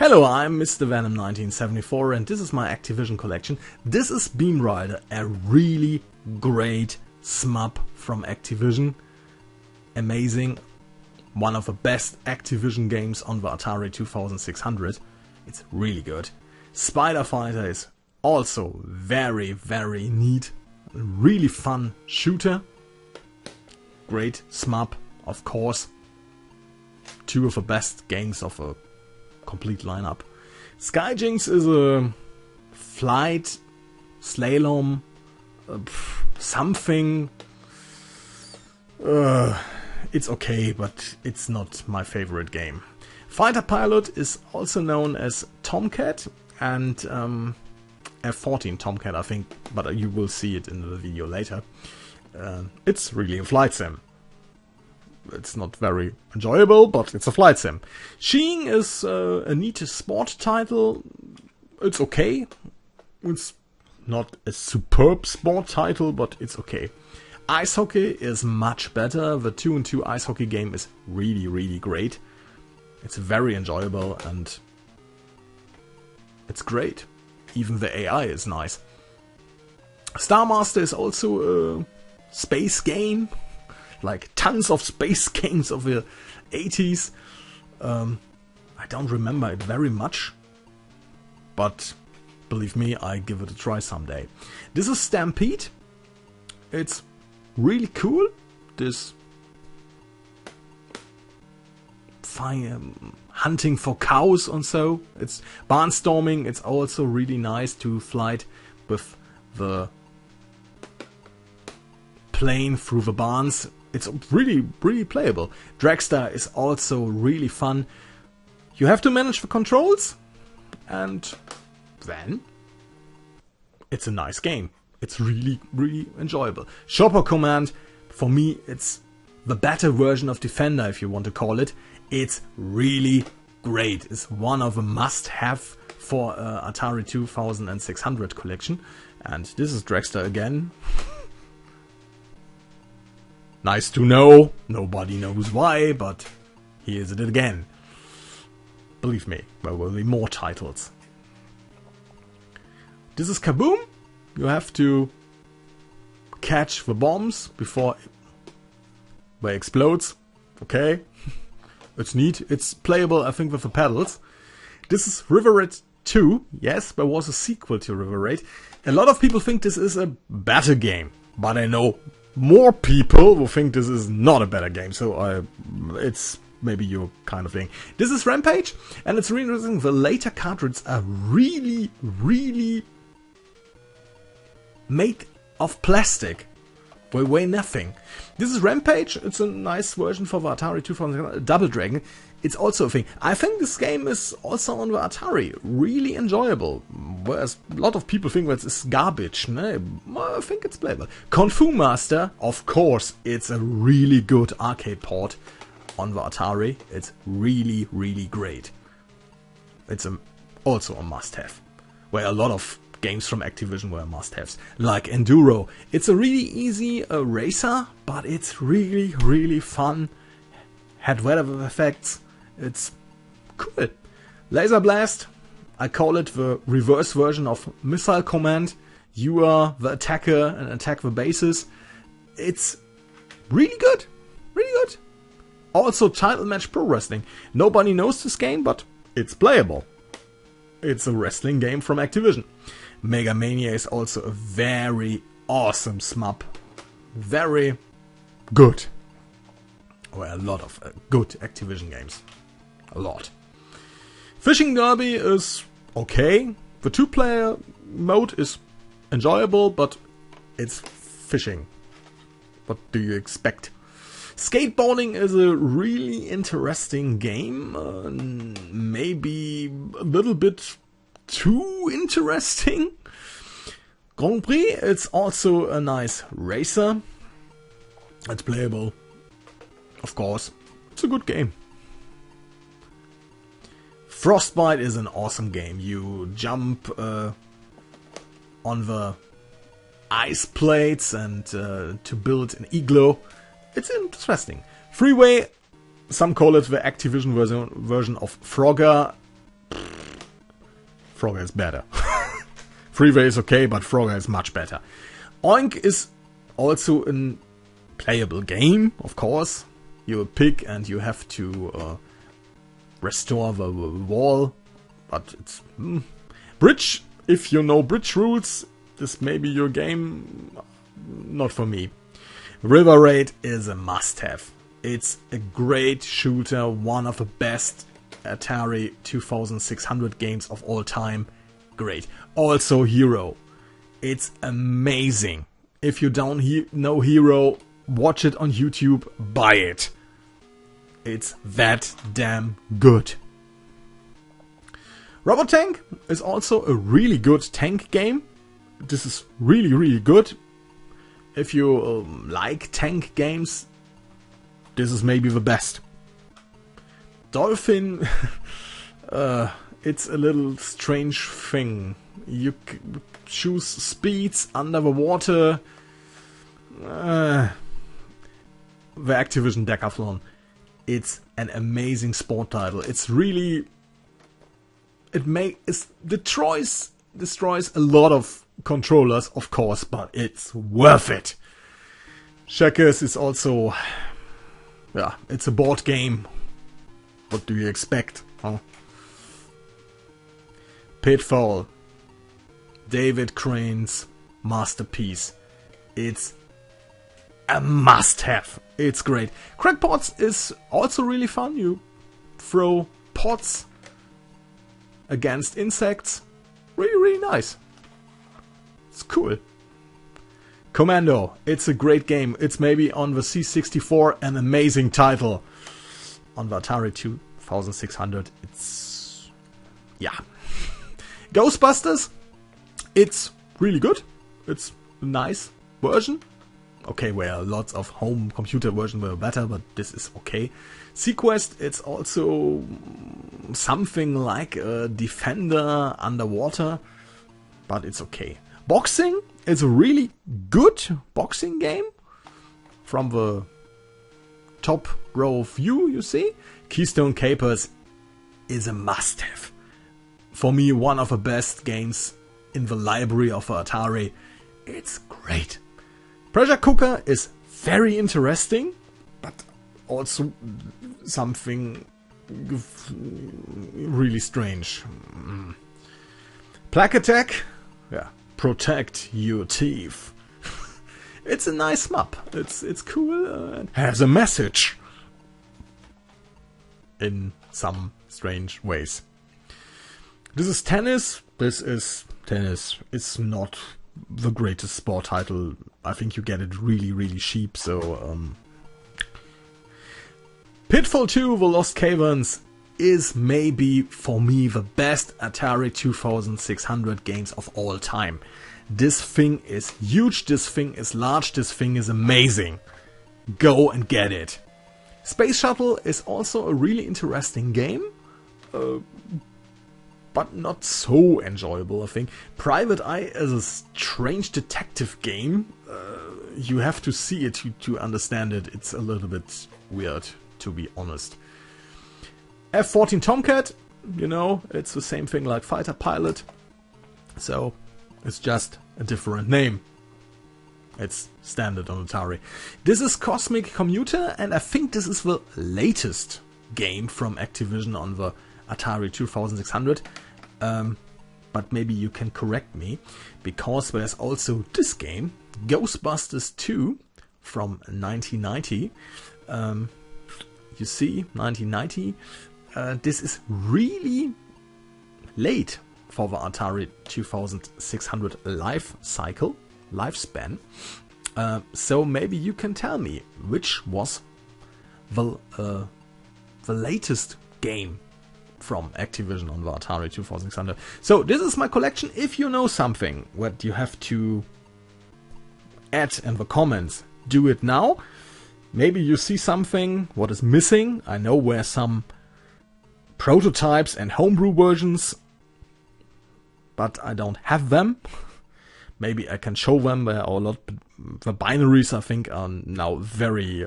Hello, I'm Mr. Venom 1974 and this is my Activision collection. This is Beam Rider, a really great shmup from Activision. Amazing. One of the best Activision games on the Atari 2600. It's really good. Spider Fighter is also very, very neat. Really fun shooter. Great shmup, of course. Two of the best games of a complete lineup. JINKS is a flight, slalom, something. It's okay, but it's not my favorite game. Fighter Pilot is also known as Tomcat and F-14 Tomcat, I think, but you will see it in the video later. It's really a flight sim. It's not very enjoyable, but it's a flight sim. Skiing is a neat sport title. It's okay. It's not a superb sport title, but it's okay. Ice hockey is much better. The 2-on-2 ice hockey game is really, really great. It's very enjoyable and it's great. Even the AI is nice. STARMASTER is also a space game. Like tons of space games of the 80s. I don't remember it very much. But believe me, I give it a try someday. This is Stampede. It's really cool. This fine hunting for cows and so. It's Barnstorming. It's also really nice to fly with the plane through the barns. It's really, really playable. Dragster is also really fun. You have to manage the controls, and then it's a nice game. It's really, really enjoyable. Chopper Command, for me, it's the better version of Defender, if you want to call it. It's really great. It's one of the must-have for Atari 2600 collection. And this is Dragster again. Nice to know. Nobody knows why, but here's it again. Believe me, there will be more titles. This is Kaboom. You have to catch the bombs before they explodes. Okay. It's neat. It's playable, I think, with the pedals. This is River Raid 2. Yes, there was a sequel to River Raid. A lot of people think this is a better game, but I know more people will think this is not a better game, so it's maybe your kind of thing. This is Rampage, and it's really interesting. The later cartridges are really, really made of plastic. They weigh nothing. This is Rampage. It's a nice version for the Atari 2000 Double Dragon. It's also a thing. I think this game is also on the Atari really enjoyable. Whereas a lot of people think that it's garbage. No, I think it's playable. Kung Fu Master, of course, it's a really good arcade port on the Atari. It's really, really great. It's also a must-have. Where a lot of games from Activision were must-haves. Like Enduro. It's a really easy racer, but it's really, really fun. Had weather effects. It's cool. Laser Blast, I call it the reverse version of Missile Command. You are the attacker and attack the bases. It's really good. Really good. Also Title Match Pro Wrestling. Nobody knows this game, but it's playable. It's a wrestling game from Activision. Mega Mania is also a very awesome shmup. Very good. Well, a lot of good Activision games. A lot. Fishing Derby is okay. The two-player mode is enjoyable, but it's fishing. What do you expect? Skateboarding is a really interesting game. Maybe a little bit too interesting. Grand Prix, it's also a nice racer. It's playable. Of course, it's a good game. Frostbite is an awesome game. You jump on the ice plates and to build an igloo. It's interesting. Freeway, some call it the Activision version of Frogger. Frogger is better. Freeway is okay, but Frogger is much better. Oink is also a playable game, of course. You're a pig and you have to restore the wall. But it's... Bridge, if you know bridge rules, this may be your game. Not for me. River Raid is a must-have. It's a great shooter, one of the best Atari 2600 games of all time. Great. Also Hero. It's amazing. If you don't know Hero, watch it on YouTube, buy it. It's that damn good. Robot Tank is also a really good tank game. This is really, really good. If you like tank games, this is maybe the best. Dolphin, it's a little strange thing. You choose speeds under the water. The Activision Decathlon. It's an amazing sport title. It's really... It destroys a lot of controllers, of course, but it's worth it. Checkers is also... Yeah, it's a board game. What do you expect, huh? Pitfall. David Crane's masterpiece. It's a must-have. It's great. Crackpots is also really fun. You throw pots against insects. Really, really nice. It's cool. Commando. It's a great game. It's maybe on the C64 an amazing title. On the Atari 2600, it's... Yeah. Ghostbusters. It's really good. It's a nice version. Okay, well, lots of home computer versions were better, but this is okay. Sequest, it's also something like a Defender underwater, but it's okay. Boxing is a really good boxing game. From the top row view, you see. Keystone Capers is a must-have. For me, one of the best games in the library of Atari. It's great. Pressure Cooker is very interesting, but also something really strange. Plaque Attack, yeah, protect your teeth. It's a nice map. It's cool and has a message in some strange ways. This is tennis. This is tennis. It's not the greatest sport title. I think you get it really, really cheap. So, Pitfall 2: The Lost Caverns is maybe for me the best Atari 2600 games of all time. This thing is huge. This thing is large. This thing is amazing. Go and get it. Space Shuttle is also a really interesting game. But not so enjoyable, I think. Private Eye is a strange detective game. You have to see it to understand it. It's a little bit weird, to be honest. F-14 Tomcat, you know, it's the same thing like Fighter Pilot. So, it's just a different name. It's standard on Atari. This is Cosmic Commuter, and I think this is the latest game from Activision on the Atari 2600. But maybe you can correct me, because there's also this game, Ghostbusters 2 from 1990. You see, 1990. This is really late for the Atari 2600 lifespan. So maybe you can tell me which was the latest game from Activision on the Atari 2600. So this is my collection. If you know something what you have to add in the comments, do it now. Maybe you see something what is missing. I know where some prototypes and homebrew versions, but I don't have them. Maybe I can show them. There are a lot. The binaries, I think, are now very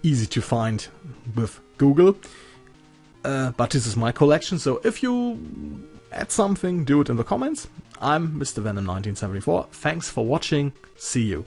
easy to find with Google. But this is my collection, so if you add something, do it in the comments. I'm Mr. Venom 1974. Thanks for watching. See you.